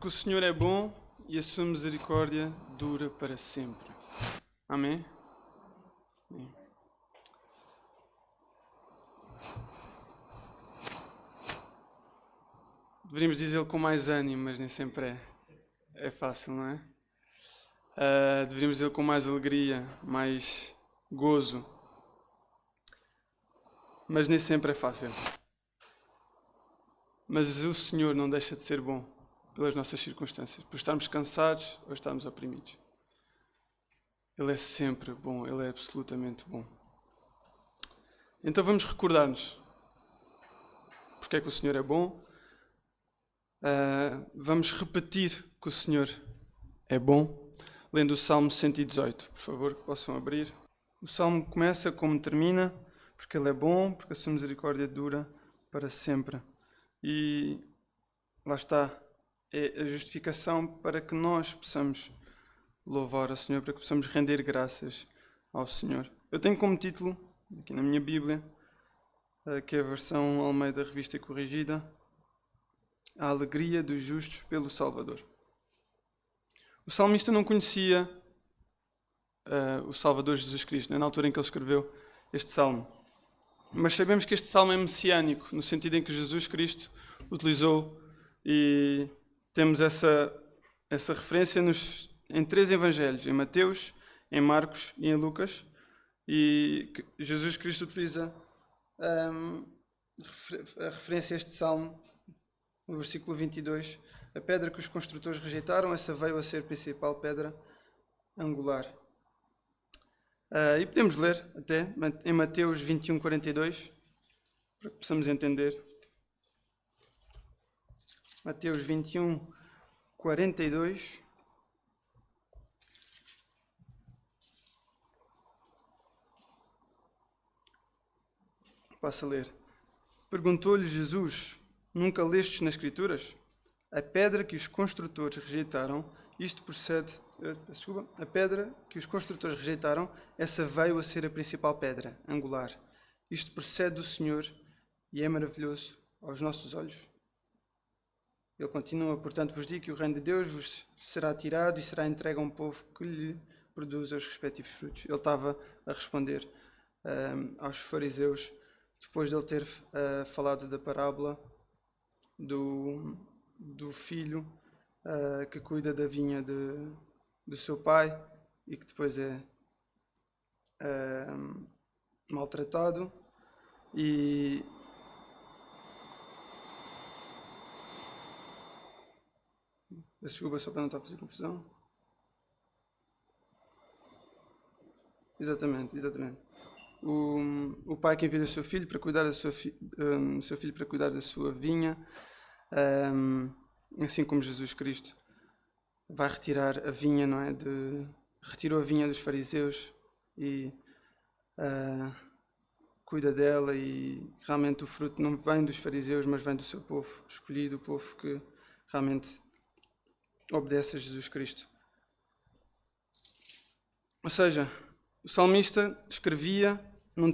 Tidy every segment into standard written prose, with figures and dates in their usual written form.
Porque o Senhor é bom e a sua misericórdia dura para sempre. Amém? Amém. Deveríamos dizê-lo com mais ânimo, mas nem sempre é fácil, não é? Deveríamos dizê-lo com mais alegria, mais gozo, mas nem sempre é fácil. Mas o Senhor não deixa de ser bom pelas nossas circunstâncias, por estarmos cansados ou estarmos oprimidos. Ele é sempre bom, Ele é absolutamente bom. Então vamos recordar-nos porque é que o Senhor é bom. Vamos repetir que o Senhor é bom, lendo o Salmo 118, por favor, que possam abrir. O Salmo começa como termina, porque Ele é bom, porque a sua misericórdia dura para sempre. E lá está, é a justificação para que nós possamos louvar ao Senhor, para que possamos render graças ao Senhor. Eu tenho como título, aqui na minha Bíblia, que é a versão Almeida Revista e Corrigida, A Alegria dos Justos pelo Salvador. O salmista não conhecia o Salvador Jesus Cristo, na altura em que ele escreveu este salmo. Mas sabemos que este salmo é messiânico, no sentido em que Jesus Cristo utilizou, e temos essa referência em 3 evangelhos, em Mateus, em Marcos e em Lucas, e Jesus Cristo utiliza a referência a este salmo no versículo 22. A pedra que os construtores rejeitaram, essa veio a ser a principal pedra angular. E podemos ler até em Mateus 21, 42, para que possamos entender. Mateus 21, 42. Passo a ler. Perguntou-lhe Jesus: Nunca lestes nas Escrituras? A pedra que os construtores rejeitaram, a pedra que os construtores rejeitaram, essa veio a ser a principal pedra angular. Isto procede do Senhor e é maravilhoso aos nossos olhos. Ele continua: Portanto vos digo que o reino de Deus vos será tirado e será entregue a um povo que lhe produza os respectivos frutos. Ele estava a responder aos fariseus, depois de ele ter falado da parábola do filho que cuida da vinha do seu pai e que depois é maltratado. E desculpa, só para não estar a fazer confusão. Exatamente. O pai que envia o seu filho para cuidar da sua vinha, assim como Jesus Cristo vai retirar a vinha, não é? Retirou a vinha dos fariseus e cuida dela, e realmente o fruto não vem dos fariseus, mas vem do seu povo escolhido, o povo que realmente obedece a Jesus Cristo. Ou seja, o salmista escrevia, não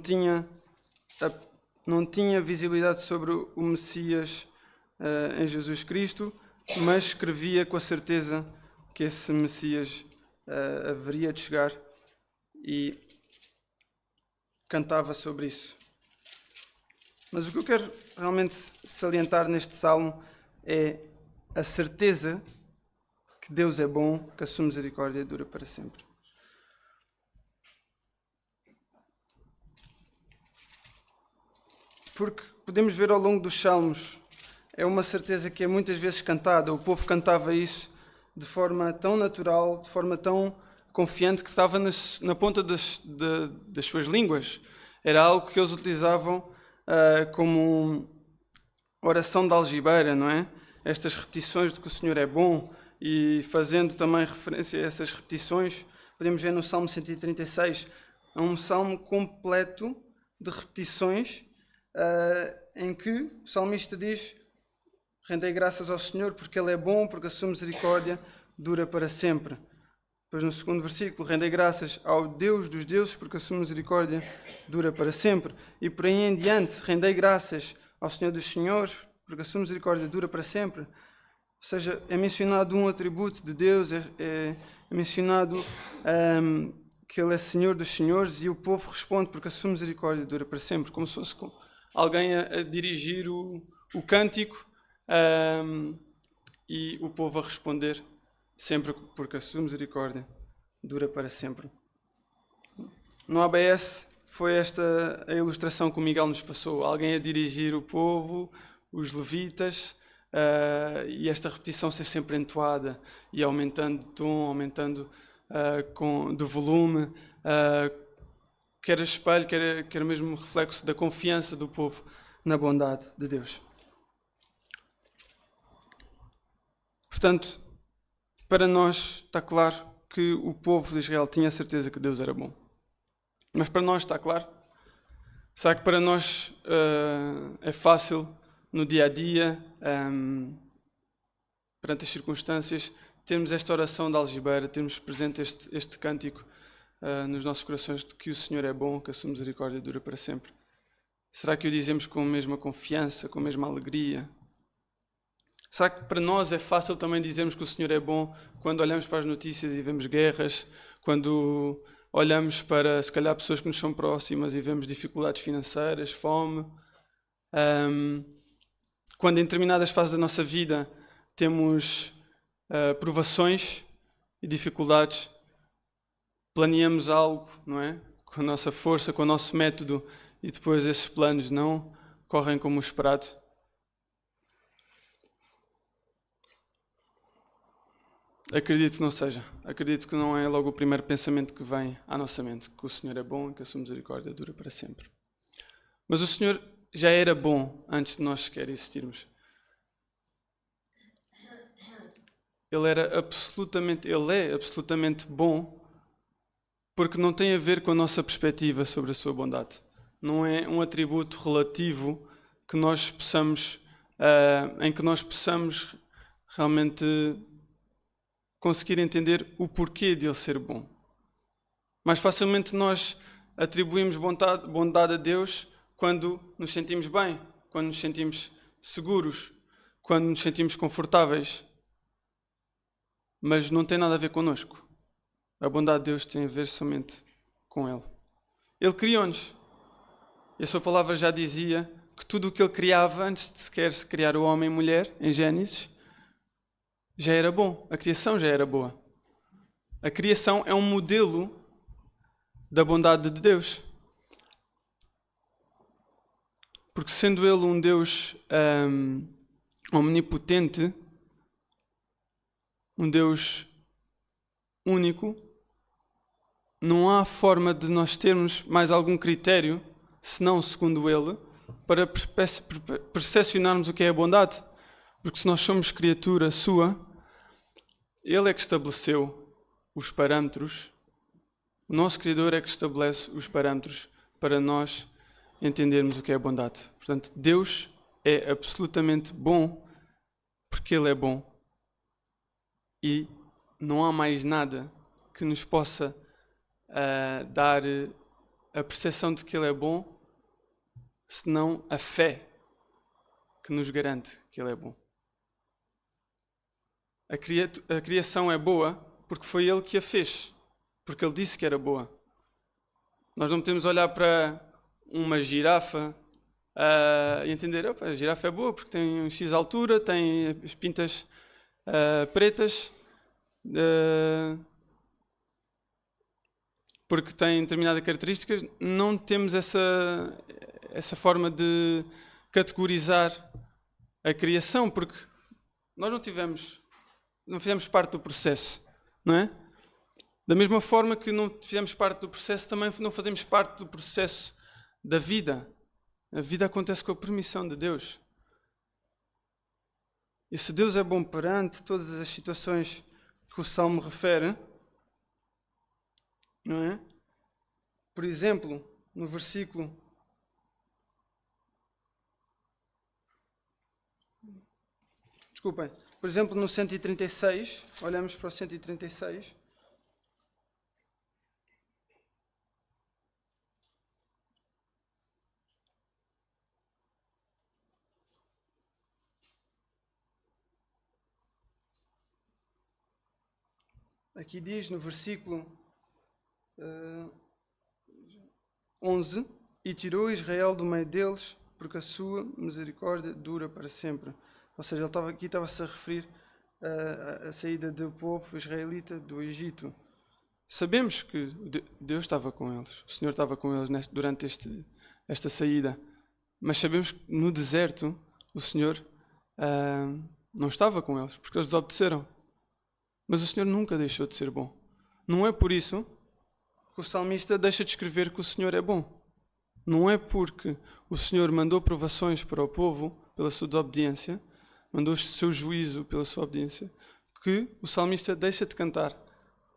tinha visibilidade sobre o Messias em Jesus Cristo, mas escrevia com a certeza que esse Messias haveria de chegar e cantava sobre isso. Mas o que eu quero realmente salientar neste salmo é a certeza que Deus é bom, que a sua misericórdia dura para sempre. Porque podemos ver ao longo dos salmos, é uma certeza que é muitas vezes cantada. O povo cantava isso de forma tão natural, de forma tão confiante, que estava na ponta das suas línguas. Era algo que eles utilizavam como oração de algibeira, não é? Estas repetições de que o Senhor é bom, e fazendo também referência a essas repetições, podemos ver no Salmo 136, é um salmo completo de repetições, em que o salmista diz: rendei graças ao Senhor porque Ele é bom, porque a sua misericórdia dura para sempre. Depois no segundo versículo: rendei graças ao Deus dos deuses porque a sua misericórdia dura para sempre. E por aí em diante: rendei graças ao Senhor dos senhores porque a sua misericórdia dura para sempre. seja, é mencionado um atributo de Deus, é mencionado que Ele é Senhor dos Senhores, e o povo responde porque a sua misericórdia dura para sempre, como se fosse alguém a dirigir o cântico e o povo a responder sempre porque a sua misericórdia dura para sempre. No ABS foi esta a ilustração que o Miguel nos passou, alguém a dirigir o povo, os levitas, e esta repetição ser sempre entoada e aumentando de tom, aumentando de volume, que era espelho, que era mesmo reflexo da confiança do povo na bondade de Deus. Portanto, para nós está claro que o povo de Israel tinha a certeza que Deus era bom. Mas para nós está claro? Será que para nós é fácil no dia a dia, perante as circunstâncias, termos esta oração de algibeira, termos presente este cântico nos nossos corações de que o Senhor é bom, que a sua misericórdia dura para sempre? Será que o dizemos com a mesma confiança, com a mesma alegria? Será que para nós é fácil também dizermos que o Senhor é bom quando olhamos para as notícias e vemos guerras, quando olhamos para, se calhar, pessoas que nos são próximas e vemos dificuldades financeiras, fome? Quando em determinadas fases da nossa vida temos provações e dificuldades, planeamos algo, não é? Com a nossa força, com o nosso método, e depois esses planos não correm como o esperado. Acredito que não seja. Acredito que não é logo o primeiro pensamento que vem à nossa mente, que o Senhor é bom e que a sua misericórdia dura para sempre. Mas o Senhor já era bom antes de nós sequer existirmos. Ele é absolutamente bom, porque não tem a ver com a nossa perspectiva sobre a sua bondade. Não é um atributo relativo que nós possamos, em que nós possamos realmente conseguir entender o porquê de ele ser bom. Mais facilmente nós atribuímos bondade a Deus quando nos sentimos bem, quando nos sentimos seguros, quando nos sentimos confortáveis. Mas não tem nada a ver connosco. A bondade de Deus tem a ver somente com Ele. Ele criou-nos. E a sua palavra já dizia que tudo o que Ele criava antes de sequer criar o homem e a mulher, em Gênesis, já era bom. A criação já era boa. A criação é um modelo da bondade de Deus. Porque sendo Ele um Deus omnipotente, um Deus único, não há forma de nós termos mais algum critério, senão segundo Ele, para percepcionarmos o que é a bondade. Porque se nós somos criatura sua, Ele é que estabeleceu os parâmetros, o nosso Criador é que estabelece os parâmetros para nós entendermos o que é a bondade. Portanto, Deus é absolutamente bom porque Ele é bom. E não há mais nada que nos possa dar a percepção de que Ele é bom, senão a fé que nos garante que Ele é bom. A criação é boa porque foi Ele que a fez, porque Ele disse que era boa. Nós não podemos olhar para uma girafa e entender, opa, a girafa é boa porque tem um X altura, tem as pintas pretas, porque tem determinadas características. Não temos essa forma de categorizar a criação, porque nós não fizemos parte do processo, não é? Da mesma forma que não fizemos parte do processo, também não fazemos parte do processo da vida. A vida acontece com a permissão de Deus. E se Deus é bom perante todas as situações que o Salmo refere, não é? Por exemplo, no versículo... Desculpem. Por exemplo, no 136, olhamos para o 136. aqui diz no versículo 11: E tirou Israel do meio deles, porque a sua misericórdia dura para sempre. Ou seja, ele estava-se a referir à saída do povo israelita do Egito. Sabemos que Deus estava com eles, o Senhor estava com eles durante esta saída, mas sabemos que no deserto o Senhor não estava com eles, porque eles desobedeceram. Mas o Senhor nunca deixou de ser bom. Não é por isso que o salmista deixa de escrever que o Senhor é bom. Não é porque o Senhor mandou provações para o povo pela sua desobediência, mandou o seu juízo pela sua obediência, que o salmista deixa de cantar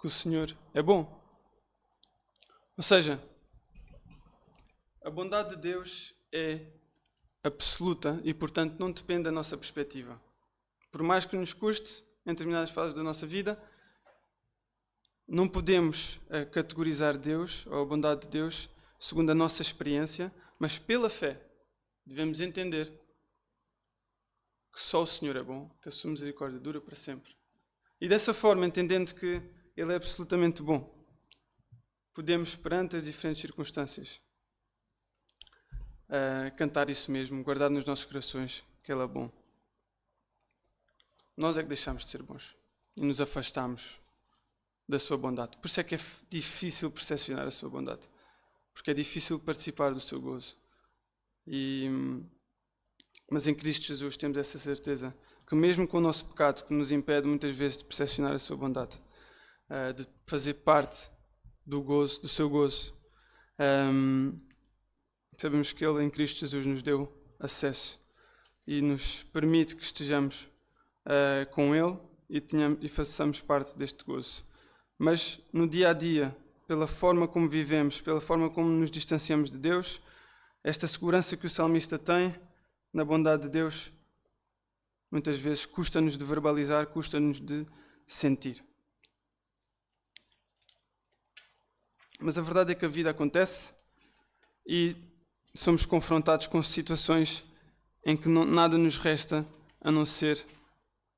que o Senhor é bom. Ou seja, a bondade de Deus é absoluta e, portanto, não depende da nossa perspectiva. Por mais que nos custe, em determinadas fases da nossa vida, não podemos categorizar Deus, ou a bondade de Deus, segundo a nossa experiência, mas pela fé devemos entender que só o Senhor é bom, que a sua misericórdia dura para sempre. E dessa forma, entendendo que Ele é absolutamente bom, podemos, perante as diferentes circunstâncias, cantar isso mesmo, guardar nos nossos corações que Ele é bom. Nós é que deixamos de ser bons e nos afastamos da sua bondade. Por isso é que é difícil percepcionar a sua bondade, porque é difícil participar do seu gozo. Mas em Cristo Jesus temos essa certeza que mesmo com o nosso pecado, que nos impede muitas vezes de percepcionar a sua bondade, de fazer parte do gozo, do seu gozo, sabemos que Ele em Cristo Jesus nos deu acesso e nos permite que estejamos com Ele e façamos parte deste gozo. Mas no dia a dia, pela forma como vivemos, pela forma como nos distanciamos de Deus, esta segurança que o salmista tem na bondade de Deus, muitas vezes custa-nos de verbalizar, custa-nos de sentir. Mas a verdade é que a vida acontece e somos confrontados com situações em que nada nos resta a não ser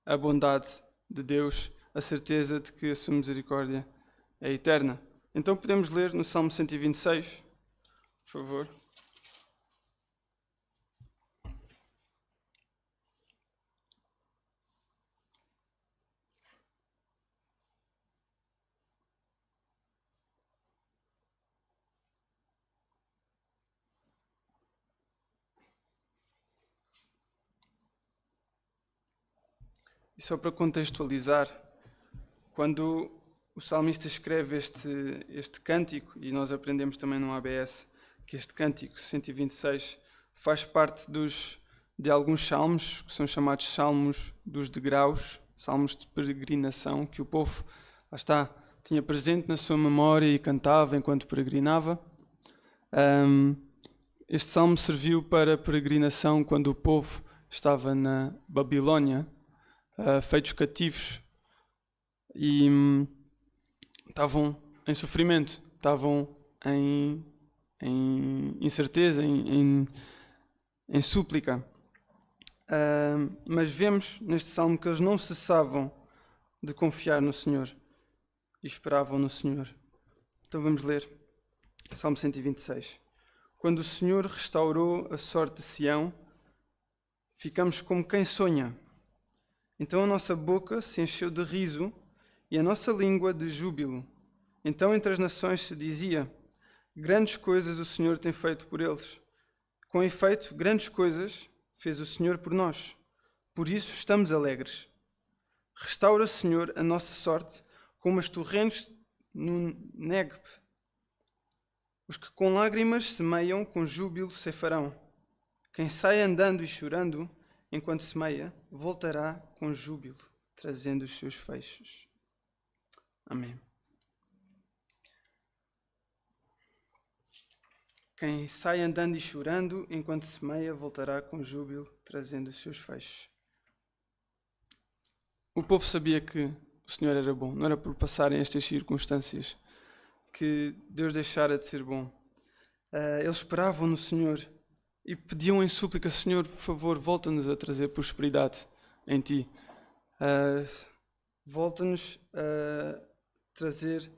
a bondade de Deus, a certeza de que a sua misericórdia é eterna. Então podemos ler no Salmo 126, por favor. E só para contextualizar, quando o salmista escreve este cântico, e nós aprendemos também no ABS que este cântico 126 faz parte de alguns salmos, que são chamados salmos dos degraus, salmos de peregrinação, que o povo, lá está, tinha presente na sua memória e cantava enquanto peregrinava. Este salmo serviu para peregrinação quando o povo estava na Babilónia, feitos cativos, e estavam em sofrimento, estavam em incerteza, em súplica. Mas vemos neste salmo que eles não cessavam de confiar no Senhor e esperavam no Senhor. Então vamos ler Salmo 126. Quando o Senhor restaurou a sorte de Sião, ficamos como quem sonha. Então a nossa boca se encheu de riso e a nossa língua de júbilo. Então entre as nações se dizia: grandes coisas o Senhor tem feito por eles. Com efeito, grandes coisas fez o Senhor por nós. Por isso estamos alegres. Restaura, Senhor, a nossa sorte como as torrentes no Négueb. Os que com lágrimas semeiam, com júbilo ceifarão. Quem sai andando e chorando, enquanto semeia, voltará com júbilo, trazendo os seus feixes. Amém. Quem sai andando e chorando, enquanto semeia, voltará com júbilo, trazendo os seus feixes. O povo sabia que o Senhor era bom. Não era por passarem estas circunstâncias que Deus deixara de ser bom. Eles esperavam no Senhor e pediam em súplica: Senhor, por favor, volta-nos a trazer prosperidade em Ti. Volta-nos a trazer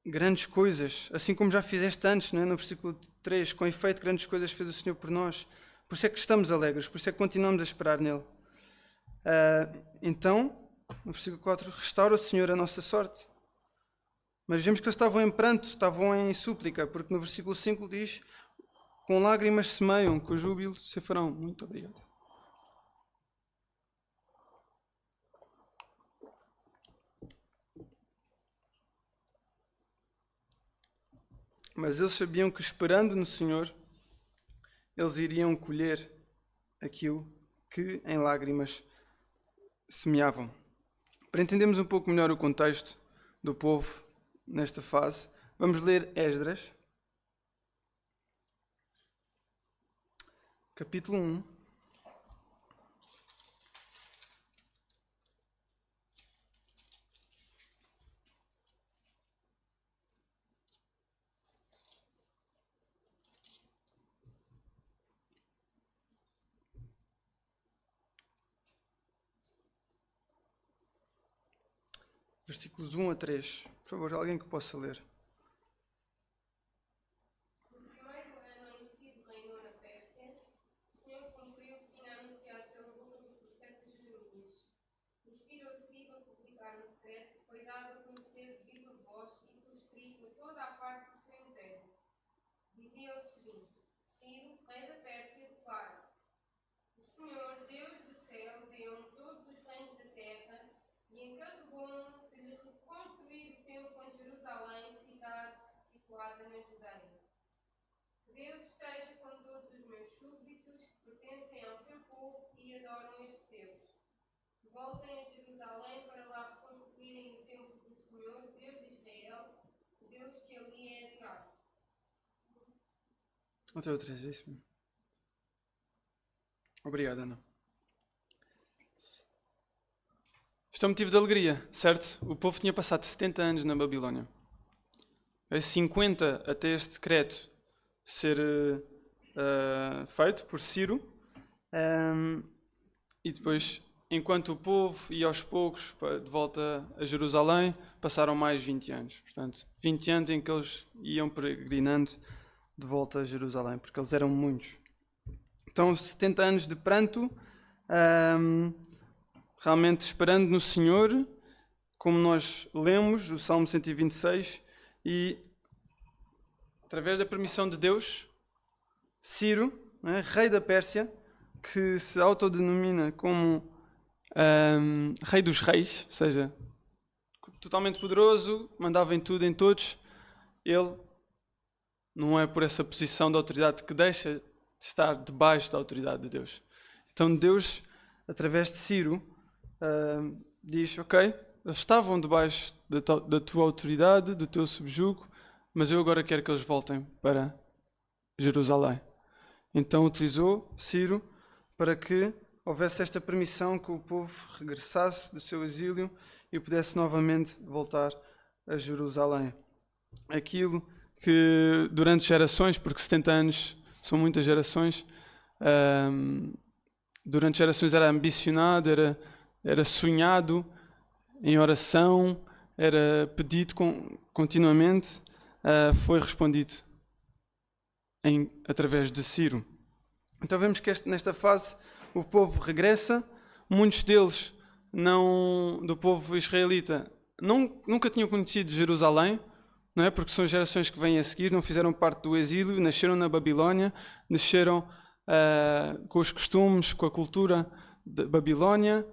grandes coisas, assim como já fizeste antes, não é? No versículo 3, com efeito, grandes coisas fez o Senhor por nós. Por isso é que estamos alegres, por isso é que continuamos a esperar nele. Então, no versículo 4, restaura o Senhor a nossa sorte. Mas vemos que eles estavam em pranto, estavam em súplica, porque no versículo 5 diz: com lágrimas semeiam, com júbilo se farão. Muito obrigado. Mas eles sabiam que, esperando no Senhor, eles iriam colher aquilo que em lágrimas semeavam. Para entendermos um pouco melhor o contexto do povo nesta fase, vamos ler Esdras, capítulo 1. Versículos 1 a 3. Por favor, alguém que possa ler. No primeiro ano em Ciro reinou na Pérsia, o Senhor cumpriu o que tinha anunciado pela boca do profeta Jeremias. Inspirou Ciro a publicar um decreto que foi dado a conhecer de viva voz e por escrito a toda a parte do seu império. Dizia o seguinte: Ciro, rei da Pérsia, declara: o Senhor, Deus do céu, deu-me todos os reinos da terra e encarregou-me de lhe reconstruir o templo em Jerusalém, cidade situada na Judeia. Que Deus esteja com todos os meus súbditos que pertencem ao seu povo e adoram este Deus. Que voltem a Jerusalém para lá reconstruírem o templo do Senhor, Deus de Israel, o Deus que ali é adorado. Até o 3, é isso mesmo. Obrigado, Ana. Isto é um motivo de alegria, certo? O povo tinha passado 70 anos na Babilónia. 50 até este decreto ser feito por Ciro. E depois, enquanto o povo ia aos poucos de volta a Jerusalém, passaram mais 20 anos. Portanto, 20 anos em que eles iam peregrinando de volta a Jerusalém, porque eles eram muitos. Então, 70 anos de pranto, realmente esperando no Senhor, como nós lemos, o Salmo 126, e através da permissão de Deus, Ciro, rei da Pérsia, que se autodenomina como rei dos reis, ou seja, totalmente poderoso, mandava em tudo, em todos, ele não é por essa posição de autoridade que deixa de estar debaixo da autoridade de Deus. Então Deus, através de Ciro, diz: ok, eles estavam debaixo da tua autoridade, do teu subjugo, mas eu agora quero que eles voltem para Jerusalém. Então utilizou Ciro para que houvesse esta permissão que o povo regressasse do seu exílio e pudesse novamente voltar a Jerusalém. Aquilo que durante gerações, porque 70 anos são muitas gerações, durante gerações era ambicionado, era sonhado em oração, era pedido continuamente, foi respondido através de Ciro. Então vemos que nesta fase o povo regressa, muitos deles do povo israelita nunca tinham conhecido Jerusalém, não é? Porque são gerações que vêm a seguir, não fizeram parte do exílio, nasceram na Babilónia, nasceram com os costumes, com a cultura da Babilónia,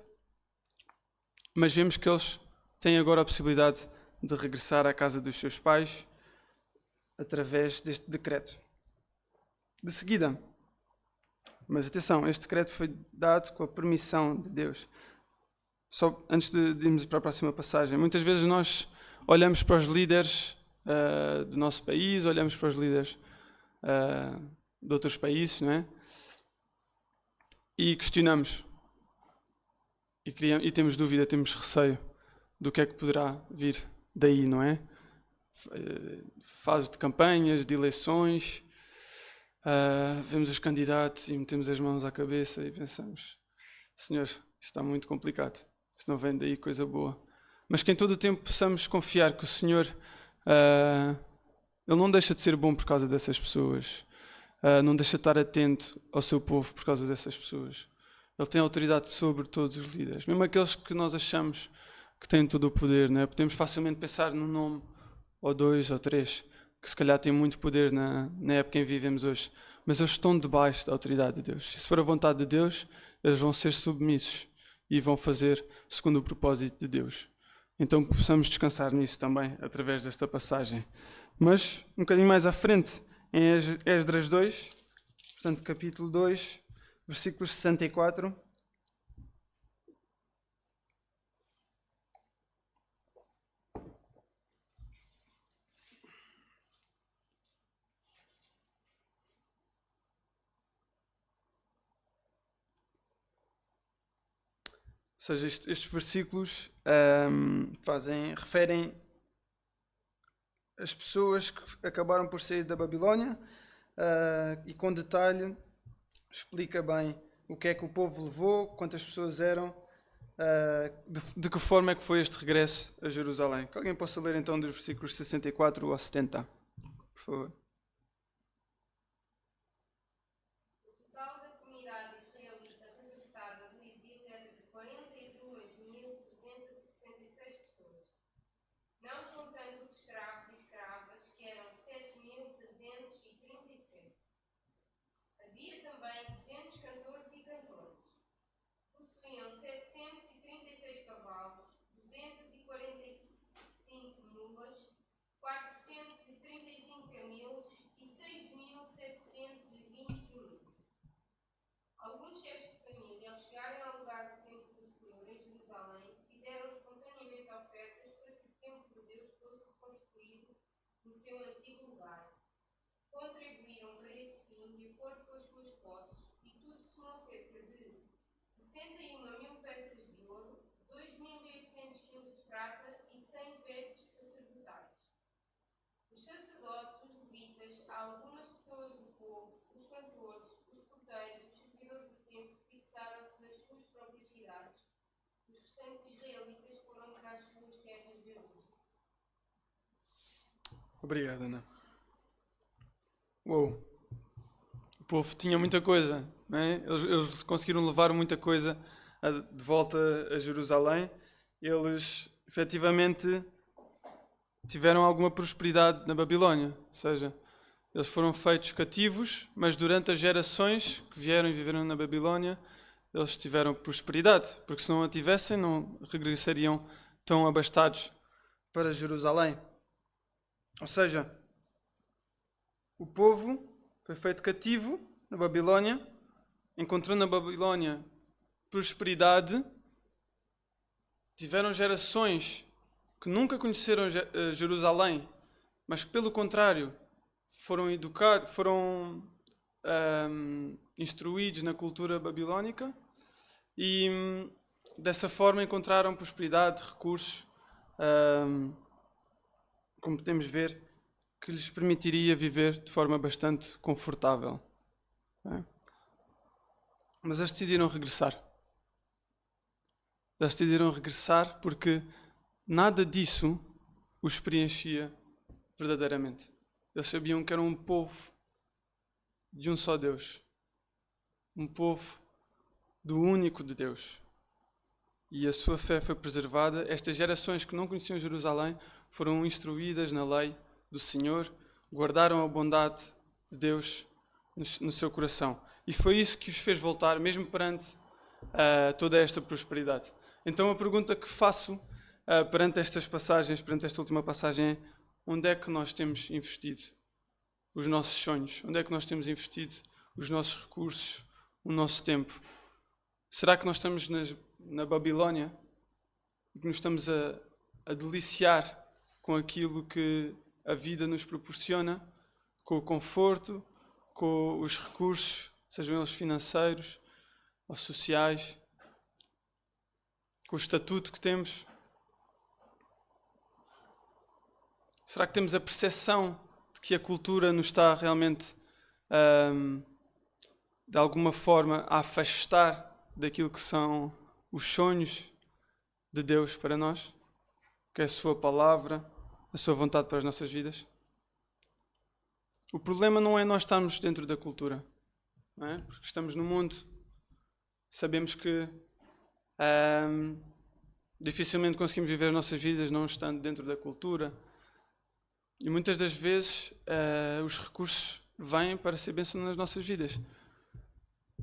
mas vemos que eles têm agora a possibilidade de regressar à casa dos seus pais através deste decreto. De seguida, mas atenção, este decreto foi dado com a permissão de Deus. Só antes de irmos para a próxima passagem, muitas vezes nós olhamos para os líderes do nosso país, olhamos para os líderes de outros países, não é? E questionamos. E temos dúvida, temos receio do que é que poderá vir daí, não é? Fase de campanhas, de eleições, vemos os candidatos e metemos as mãos à cabeça e pensamos: Senhor, isto está muito complicado, isto não vem daí coisa boa. mas que em todo o tempo possamos confiar que o Senhor, Ele não deixa de ser bom por causa dessas pessoas, não deixa de estar atento ao seu povo por causa dessas pessoas. Ele tem autoridade sobre todos os líderes, mesmo aqueles que nós achamos que têm todo o poder, não é? Podemos facilmente pensar num nome, ou dois, ou três, que se calhar têm muito poder na época em que vivemos hoje, mas eles estão debaixo da autoridade de Deus. E se for a vontade de Deus, eles vão ser submissos e vão fazer segundo o propósito de Deus. Então possamos descansar nisso também, através desta passagem. Mas, um bocadinho mais à frente, em Esdras 2, portanto, capítulo 2, versículos 64. Ou seja, estes versículos referem as pessoas que acabaram por sair da Babilónia e com detalhe explica bem o que é que o povo levou, quantas pessoas eram, de que forma é que foi este regresso a Jerusalém. Que alguém possa ler então dos versículos 64 ao 70, por favor. Possuíam 736 cavalos, 245 mulas, 435 camelos e 6.721. Alguns chefes de família, ao chegarem ao lugar do templo do Senhor em Jerusalém, fizeram espontaneamente ofertas para que o templo de Deus fosse reconstruído no seu antigo lugar. Contribuíram para esse fim de acordo com as suas posses, e tudo somou cerca de 61.000 peças de ouro, 2.800 quilos de prata e 100 vestes sacerdotais. Os sacerdotes, os levitas, algumas pessoas do povo, os cantores, os porteiros, os servidores do templo fixaram-se nas suas próprias cidades. Os restantes israelitas foram para as suas terras de origem. Obrigado, Ana. Uou! O povo tinha muita coisa, não é? Eles conseguiram levar muita coisa de volta a Jerusalém. Eles, efetivamente, tiveram alguma prosperidade na Babilónia. Ou seja, eles foram feitos cativos, mas durante as gerações que vieram e viveram na Babilónia, eles tiveram prosperidade, porque se não a tivessem, não regressariam tão abastados para Jerusalém. Ou seja, o povo foi feito cativo na Babilónia, encontrou na Babilónia prosperidade, tiveram gerações que nunca conheceram Jerusalém, mas que pelo contrário foram educados, foram instruídos na cultura babilónica e dessa forma encontraram prosperidade, recursos, como podemos ver, que lhes permitiria viver de forma bastante confortável. Mas eles decidiram regressar. Eles decidiram regressar porque nada disso os preenchia verdadeiramente. Eles sabiam que eram um povo de um só Deus. Um povo do único de Deus. E a sua fé foi preservada. Estas gerações que não conheciam Jerusalém foram instruídas na lei do Senhor, guardaram a bondade de Deus no seu coração. E foi isso que os fez voltar, mesmo perante toda esta prosperidade. Então a pergunta que faço perante estas passagens, perante esta última passagem é: onde é que nós temos investido os nossos sonhos? Onde é que nós temos investido os nossos recursos, o nosso tempo? Será que nós estamos na Babilónia e que nos estamos a deliciar com aquilo que a vida nos proporciona, com o conforto, com os recursos, sejam eles financeiros ou sociais, com o estatuto que temos? Será que temos a percepção de que a cultura nos está realmente, de alguma forma, a afastar daquilo que são os sonhos de Deus para nós? que é a sua palavra, a sua vontade para as nossas vidas. O problema não é nós estarmos dentro da cultura, não é? Porque estamos no mundo, sabemos que dificilmente conseguimos viver as nossas vidas não estando dentro da cultura. E muitas das vezes os recursos vêm para ser bênção nas nossas vidas.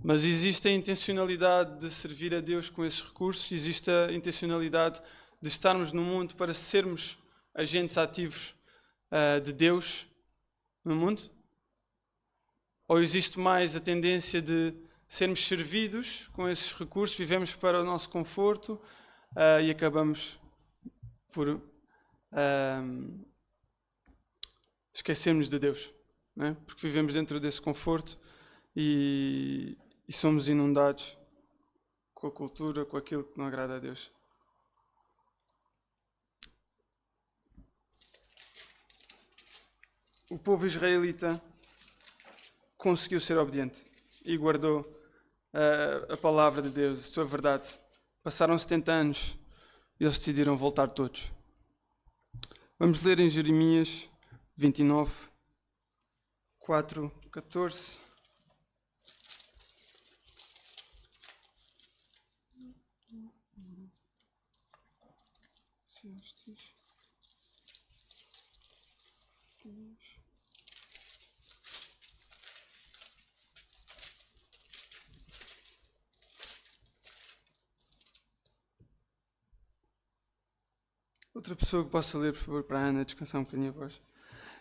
Mas existe a intencionalidade de servir a Deus com esses recursos, existe a intencionalidade de estarmos no mundo para sermos agentes ativos de Deus no mundo? Ou existe mais a tendência de sermos servidos com esses recursos, vivemos para o nosso conforto e acabamos por esquecermos de Deus, não é? Porque vivemos dentro desse conforto e somos inundados com a cultura, com aquilo que não agrada a Deus. O povo israelita conseguiu ser obediente e guardou a palavra de Deus, a sua verdade. Passaram 70 anos e eles decidiram voltar todos. Vamos ler em Jeremias 29, 4, 14. Outra pessoa que possa ler, por favor, para a Ana descansar um bocadinho a voz.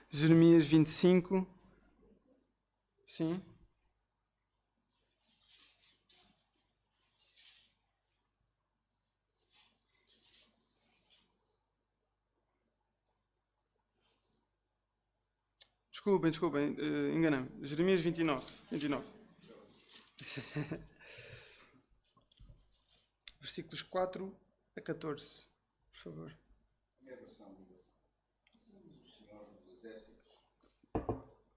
Jeremias 25. Sim. Desculpem, enganei-me. Jeremias 29. Versículos 4 a 14, por favor. Minha versão diz assim: assim diz o Senhor dos Exércitos,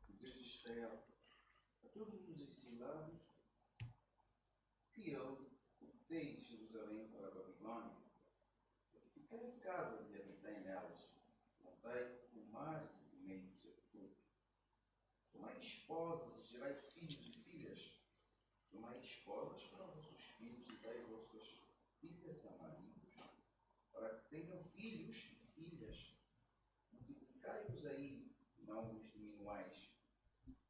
o Deus de Israel, a todos os exilados que eu cortei de Jerusalém para a Babilônia, edifiquei casas e habitei nelas, montei pomares e tomei o seu fruto, tomei esposas e gerei filhos e filhas, tomei esposas para os vossos filhos e dei vossas filhas a maridos, para que tenham filhos e filhas. Multiplicai-vos aí, não vos diminuais.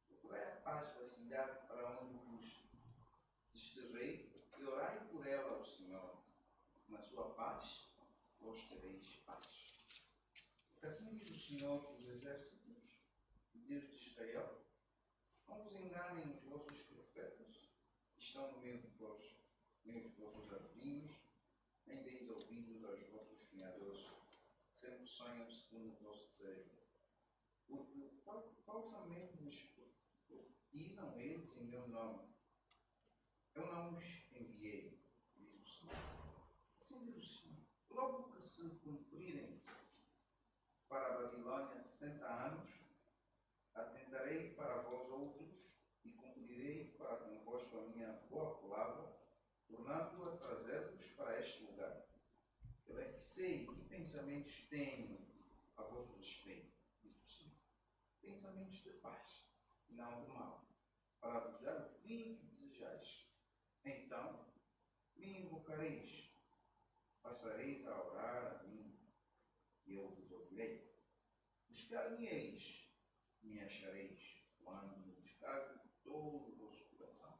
Procurai a paz da cidade para onde vos desterrei e orai por ela ao Senhor. Na sua paz vos tereis paz. Porque assim diz o Senhor dos Exércitos, o Deus de Israel: não vos enganem os vossos profetas, que estão no meio de vós, nem os vossos adivinhos, nem deis ouvidos aos vossos sonhadores, que sempre sonham segundo o vosso desejo. Porque falsamente vos profetizam eles em meu nome. Eu não os enviei, diz o Senhor. Assim diz o Senhor: logo que se cumprirem para a Babilônia 70 anos, atentarei para vós outros e cumprirei para convosco a minha boa palavra, tornando-a trazer-vos para este lugar. Eu é que sei que pensamentos tenho a vosso respeito, diz o Senhor. Pensamentos de paz e não de mal, para vos dar o fim que desejais. Então me invocareis, passareis a orar a mim, e eu vos ouvirei. Buscar-me-eis, me achareis, quando me buscar de todo o vosso coração.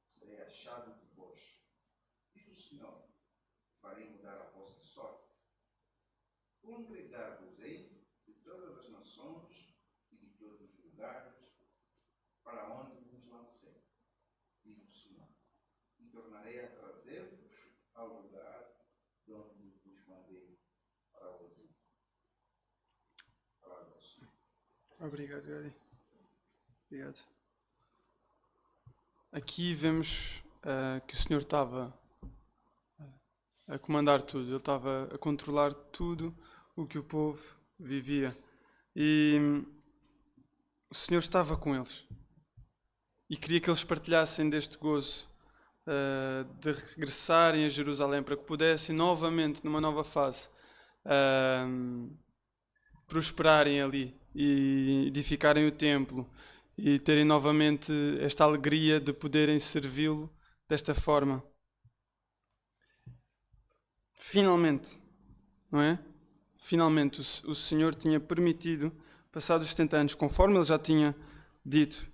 Serei achado de vós, diz o Senhor, farei mudar a vossa sorte. Congregar-vos-ei de todas as nações e de todos os lugares para onde vos lancei, diz o Senhor, e tornarei a trazer-vos ao lugar de onde vos mandei para o asilo. Palavra do Senhor. Obrigado, Gadi. Obrigado. Aqui vemos que o Senhor estava a comandar tudo. Ele estava a controlar tudo o que o povo vivia. E o Senhor estava com eles. E queria que eles partilhassem deste gozo de regressarem a Jerusalém para que pudessem novamente, numa nova fase, prosperarem ali e edificarem o templo e terem novamente esta alegria de poderem servi-lo desta forma. Finalmente, não é? Finalmente o Senhor tinha permitido, passados os 70 anos, conforme Ele já tinha dito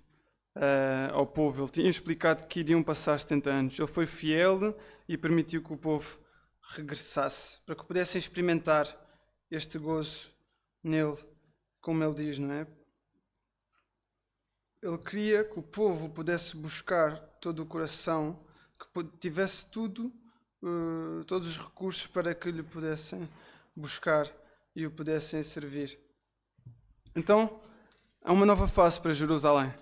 ao povo, Ele tinha explicado que iriam passar 70 anos. Ele foi fiel e permitiu que o povo regressasse, para que pudessem experimentar este gozo nele, como Ele diz, não é? Ele queria que o povo pudesse buscar todo o coração, que tivesse tudo, todos os recursos para que lhe pudessem buscar e o pudessem servir. Então, há uma nova fase para Jerusalém,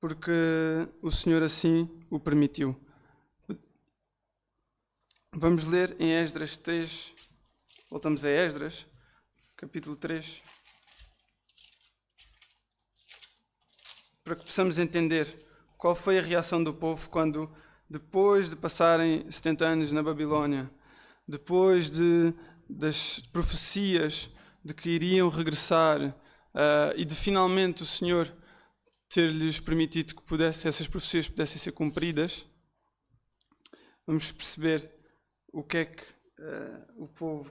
porque o Senhor assim o permitiu. Vamos ler em Esdras 3, voltamos a Esdras, capítulo 3, para que possamos entender qual foi a reação do povo quando, depois de passarem 70 anos na Babilónia, depois das profecias de que iriam regressar e de finalmente o Senhor ter-lhes permitido que essas profecias pudessem ser cumpridas, vamos perceber o que é que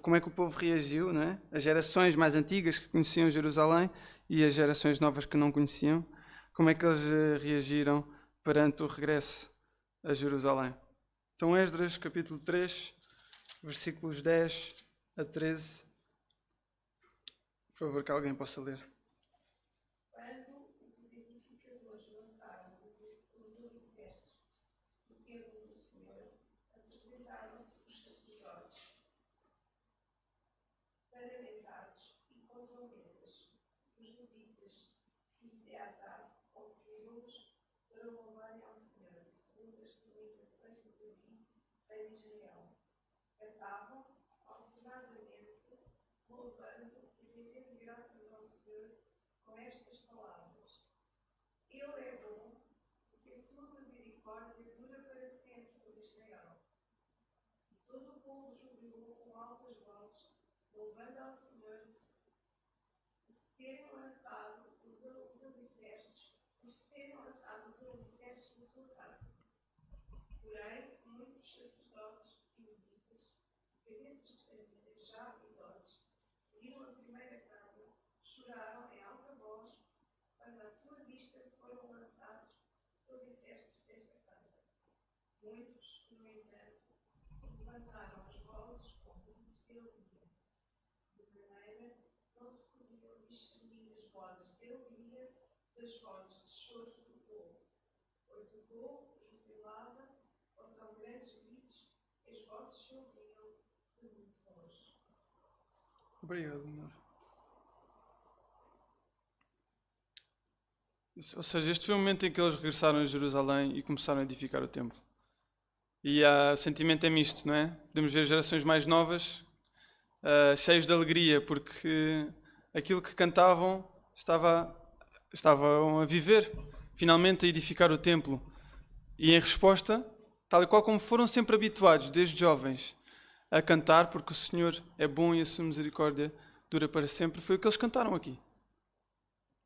como é que o povo reagiu, não é? As gerações mais antigas que conheciam Jerusalém e as gerações novas que não conheciam, como é que eles reagiram perante o regresso a Jerusalém. Então, Esdras, capítulo 3, versículos 10 a 13. Por favor, que alguém possa ler. Quando os edificadores lançaram os alicerces do templo do Senhor, apresentaram-se os sacerdotes, paramentados e com trombetas, os levitas, filhos de Asaf, com símbolos, para louvarem ao Senhor, segundo as comunicações de Davi, rei de Israel. Cantavam alternadamente, louvando e rendendo graças ao Senhor com estas palavras: Ele é bom, porque a sua misericórdia dura para sempre sobre Israel. E todo o povo jubilou com altas vozes, louvando ao Senhor, por se terem lançado os alicerces da sua casa. Porém, muitos sacerdotes e levitas, cabeças de família já idosos, viram a primeira casa, choraram em alta voz, quando à sua vista foram lançados os alicerces desta casa. Muitos, no entanto, levantaram as vozes com gritos de alegria, de maneira que não se podiam discernir as vozes de alegria das vozes de choro do povo, pois o povo jubilava com tão grandes gritos que as vozes se ouviam de muito longe. Obrigado, Leonor. Ou seja, este foi o momento em que eles regressaram a Jerusalém e começaram a edificar o templo. E o sentimento é misto, não é? Podemos ver gerações mais novas cheios de alegria, porque aquilo que cantavam estavam a viver, finalmente a edificar o templo. E em resposta, tal e qual como foram sempre habituados, desde jovens, a cantar, porque o Senhor é bom e a sua misericórdia dura para sempre, foi o que eles cantaram aqui.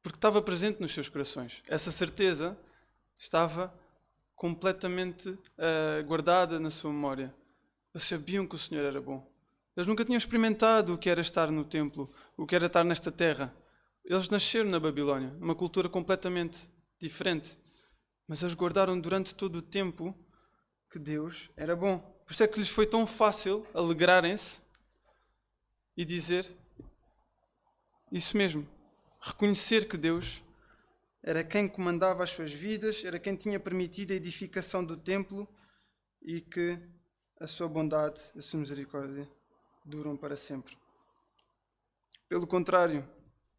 Porque estava presente nos seus corações. Essa certeza estava completamente guardada na sua memória. Eles sabiam que o Senhor era bom. Eles nunca tinham experimentado o que era estar no templo, o que era estar nesta terra. Eles nasceram na Babilónia, numa cultura completamente diferente. Mas eles guardaram durante todo o tempo que Deus era bom. Por isso é que lhes foi tão fácil alegrarem-se e dizer isso mesmo. Reconhecer que Deus era quem comandava as suas vidas, era quem tinha permitido a edificação do templo e que a sua bondade, a sua misericórdia duram para sempre. Pelo contrário,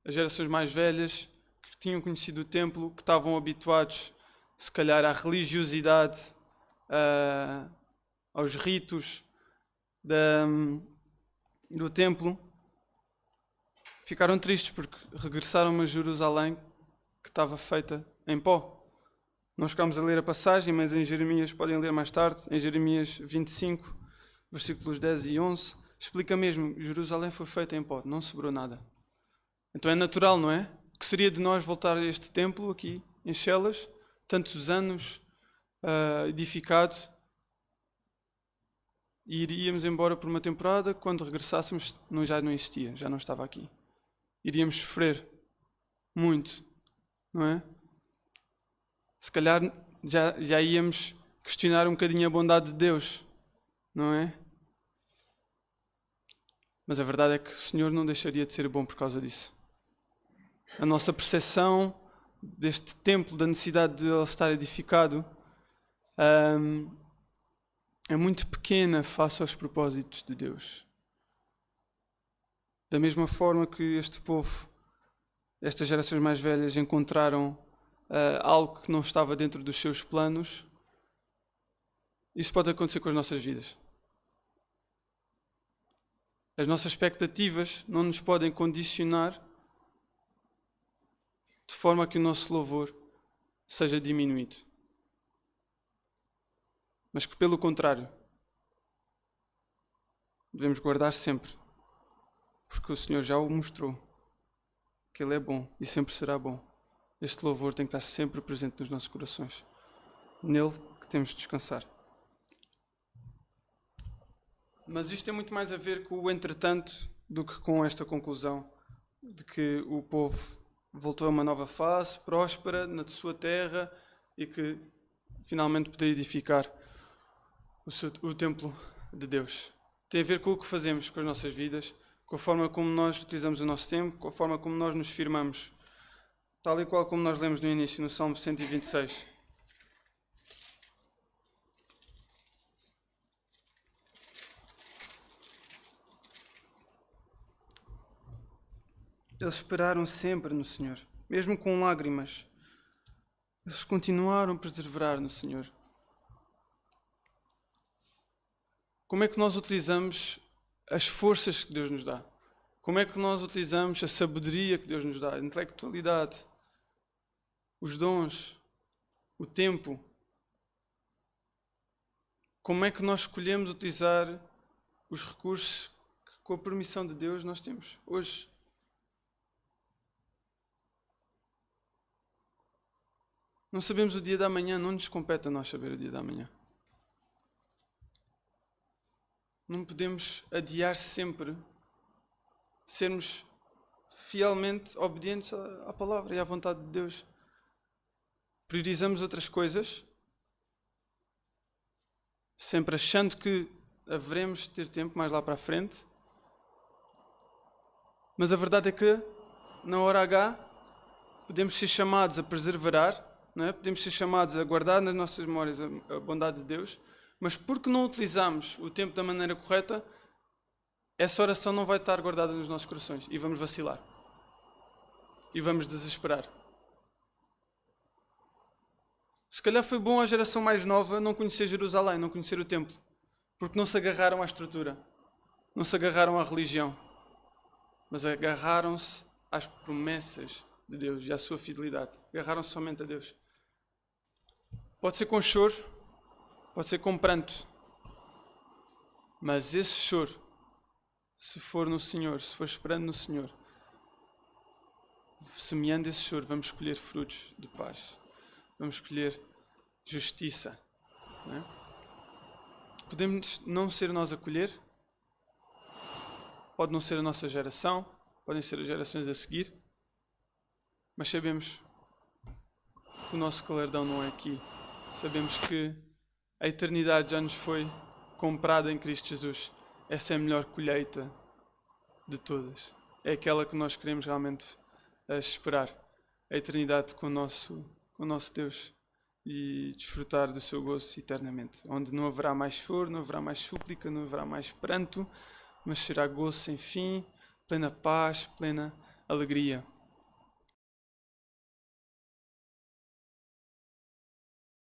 as gerações mais velhas que tinham conhecido o templo, que estavam habituados, se calhar, à religiosidade, aos ritos do templo, ficaram tristes porque regressaram a Jerusalém que estava feita em pó. Nós ficámos a ler a passagem, mas em Jeremias, podem ler mais tarde, em Jeremias 25, versículos 10 e 11, explica mesmo, Jerusalém foi feita em pó, não sobrou nada. Então é natural, não é? Que seria de nós voltar a este templo aqui, em Chelas, tantos anos edificado, e iríamos embora por uma temporada, quando regressássemos já não existia, já não estava aqui. Iríamos sofrer muito, não é? Se calhar já íamos questionar um bocadinho a bondade de Deus, não é? Mas a verdade é que o Senhor não deixaria de ser bom por causa disso. A nossa percepção deste templo, da necessidade de ele estar edificado, é muito pequena face aos propósitos de Deus. Da mesma forma que este povo, estas gerações mais velhas, encontraram algo que não estava dentro dos seus planos, isso pode acontecer com as nossas vidas. As nossas expectativas não nos podem condicionar de forma a que o nosso louvor seja diminuído. Mas que, pelo contrário, devemos guardar sempre, porque o Senhor já o mostrou, que Ele é bom e sempre será bom. Este louvor tem que estar sempre presente nos nossos corações. Nele que temos de descansar. Mas isto tem muito mais a ver com o entretanto do que com esta conclusão de que o povo voltou a uma nova fase, próspera, na sua terra, e que finalmente poderia edificar o templo de Deus. Tem a ver com o que fazemos com as nossas vidas, com a forma como nós utilizamos o nosso tempo, com a forma como nós nos firmamos. Tal e qual como nós lemos no início, no Salmo 126. Eles esperaram sempre no Senhor, mesmo com lágrimas. Eles continuaram a perseverar no Senhor. Como é que nós utilizamos as forças que Deus nos dá? Como é que nós utilizamos a sabedoria que Deus nos dá, a intelectualidade, os dons, o tempo? Como é que nós escolhemos utilizar os recursos que, com a permissão de Deus, nós temos hoje? Não sabemos o dia da manhã, não nos compete a nós saber o dia da manhã. Não podemos adiar sempre sermos fielmente obedientes à palavra e à vontade de Deus. Priorizamos outras coisas, sempre achando que haveremos de ter tempo mais lá para a frente. Mas a verdade é que, na hora H, podemos ser chamados a perseverar, não é? Podemos ser chamados a guardar nas nossas memórias a bondade de Deus, mas porque não utilizamos o tempo da maneira correta, essa oração não vai estar guardada nos nossos corações e vamos vacilar. E vamos desesperar. Se calhar foi bom a geração mais nova não conhecer Jerusalém, não conhecer o templo, porque não se agarraram à estrutura, não se agarraram à religião, mas agarraram-se às promessas de Deus e à sua fidelidade. Agarraram-se somente a Deus. Pode ser com choro, pode ser com pranto, mas esse choro, se for no Senhor, se for esperando no Senhor, semeando esse choro, vamos escolher frutos de paz, vamos escolher justiça. Não é? Podemos não ser nós a colher, pode não ser a nossa geração, podem ser as gerações a seguir, mas sabemos que o nosso galardão não é aqui. Sabemos que a eternidade já nos foi comprada em Cristo Jesus. Essa é a melhor colheita de todas. É aquela que nós queremos realmente esperar. A eternidade com o nosso Deus e desfrutar do seu gozo eternamente. Onde não haverá mais choro, não haverá mais súplica, não haverá mais pranto, mas será gozo sem fim, plena paz, plena alegria.